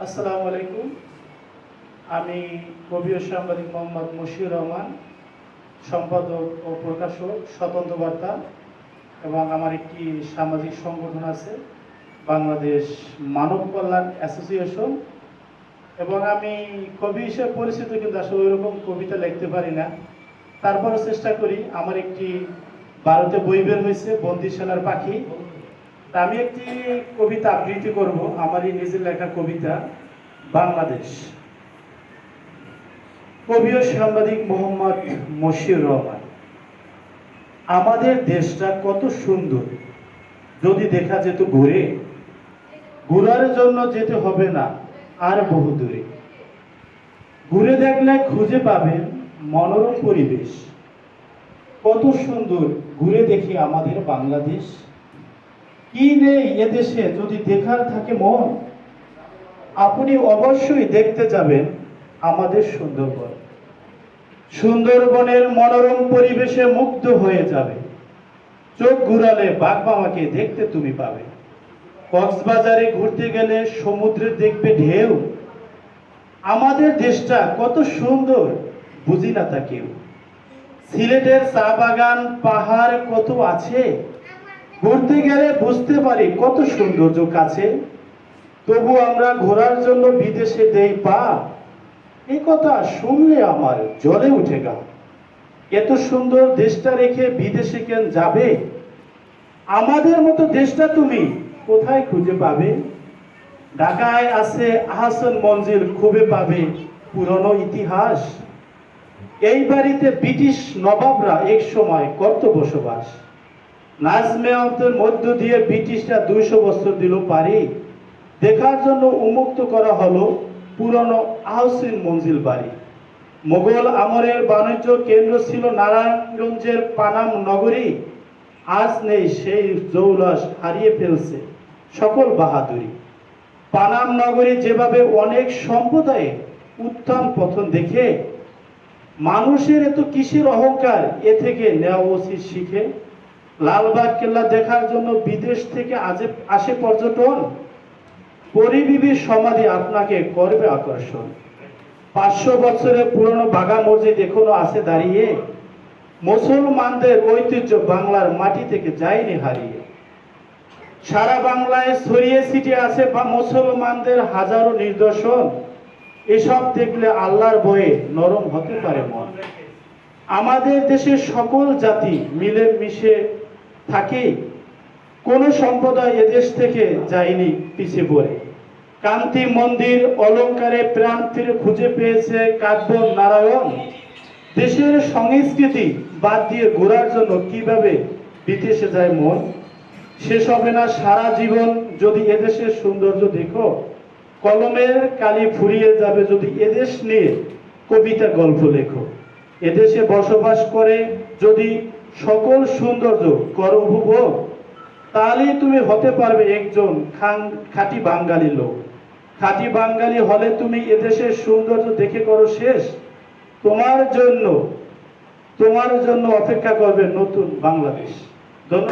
আসসালামু আলাইকুম। আমি কবি ও সাংবাদিক মোহাম্মদ মশিউর রহমান, সম্পাদক ও প্রকাশক স্বতন্ত্র বার্তা, এবং আমার একটি সামাজিক সংগঠন আছে বাংলাদেশ মানব কল্যাণ অ্যাসোসিয়েশন। এবং আমি কবি হিসেবে পরিচিত, কিন্তু আসলে ওইরকম কবিতা লিখতে পারি না। তারপরও চেষ্টা করি। আমার একটি ভারতে বই বের হয়েছে, বন্দিশালার পাখি। তা আমি একটি কবিতা আবৃত্তি করব, আমারই নিজের লেখা কবিতা, বাংলাদেশ। কবি ও সাংবাদিক মোহাম্মদ মশিউর রহমান। আমাদের দেশটা কত সুন্দর, যদি দেখা যেত ঘুরে। ঘুরার জন্য যেতে হবে না আর বহু দূরে। ঘুরে দেখলে খুঁজে পাবেন মনোরম পরিবেশ। কত সুন্দর ঘুরে দেখি আমাদের বাংলাদেশ। কি নেই এদেশে যদি দেখার থাকে মন, আপনি অবশ্যই দেখতে যাবেন আমাদের সুন্দরবন। সুন্দরবনের মনোরম পরিবেশে মুগ্ধ হয়ে যাবে। চোখ ঘুরালে বাঘমামাকে দেখতে তুমি পাবে। কক্সবাজারে ঘুরতে গেলে সমুদ্রে দেখবে ঢেউ। আমাদের দেশটা কত সুন্দর, বুঝি না তা কেউ। সিলেটের চা বাগান পাহাড় কত আছে, ঘুরতে গেলে বুঝতে পারি কত সৌন্দর্য কাছে। তবু আমরা ঘোরার জন্য বিদেশে দেই পা, এই কথা শুনলে আমার জ্বলে উঠে গা। এত সুন্দর দেশটা রেখে বিদেশে কেন যাবে? আমাদের মতো দেশটা তুমি কোথায় খুঁজে পাবে? ঢাকায় আছে আহসান মঞ্জিল, খুঁজে পাবে পুরনো ইতিহাস। এই বাড়িতে ব্রিটিশ নবাবরা এক সময় করত বসবাস। নাজমেয়তের মধ্য দিয়ে ব্রিটিশরা 200 বছর দিল পারি। দেখার জন্য উন্মুক্ত করা হলো পুরনো আহসান মঞ্জিল বাড়ি। মোগল আমলের বাণিজ্য কেন্দ্র ছিল নারায়ণগঞ্জের পানাম নগরী। আজ নেই সেই জৌলস, হারিয়ে ফেলছে সকল বাহাদুরি। পানাম নগরী যেভাবে অনেক সম্প্রদায়ে উত্থান পতন দেখে, মানুষের এত কিসের অহংকার, এ থেকে নেওয়া উচিত শিখে। লালবাগ কেল্লা দেখার জন্য বিদেশ থেকে আসে পর্যটন। পরিবিবির সমাধি আপনাকে করবে আকর্ষণ। 500 বছরের পুরনো বাঘা মসজিদ এখনো আছে দাঁড়িয়ে। মুসলমানদের ঐতিহ্য বাংলার মাটি থেকে যায়নি হারিয়ে। সারা বাংলায় ছড়িয়ে ছিটিয়ে আছে বা মুসলমানদের হাজারো নিদর্শন। এসব দেখলে আল্লাহর ভয়ে নরম হতে পারে মন। আমাদের দেশের সকল জাতি মিলে মিশে থাকে, কোন সম্প্রদায় এদেশ থেকে যায়নি পিছিয়ে পড়ে। কান্তি মন্দির অলঙ্কারে প্রাণ ফিরে খুঁজে পেয়েছে কাব্য নারায়ণ। দেশের সংস্কৃতি বাদ দিয়ে ঘোরার জন্য কিভাবে বিদেশে যায় মন। শেষ হবে না সারা জীবন যদি এদেশের সৌন্দর্য দেখো। কলমের কালি ফুরিয়ে যাবে যদি এদেশ নিয়ে কবিতা গল্প লেখো। এদেশে বসবাস করে যদি সকল সৌন্দর্য করো উপভোগ, তাহলেই তুমি হতে পারবে একজন খাঁটি বাঙালি লোক। খাঁটি বাঙালি হলে তুমি এদেশের সৌন্দর্য দেখে করো শেষ। তোমার জন্য অপেক্ষা করবে নতুন বাংলাদেশ। ধন্যবাদ।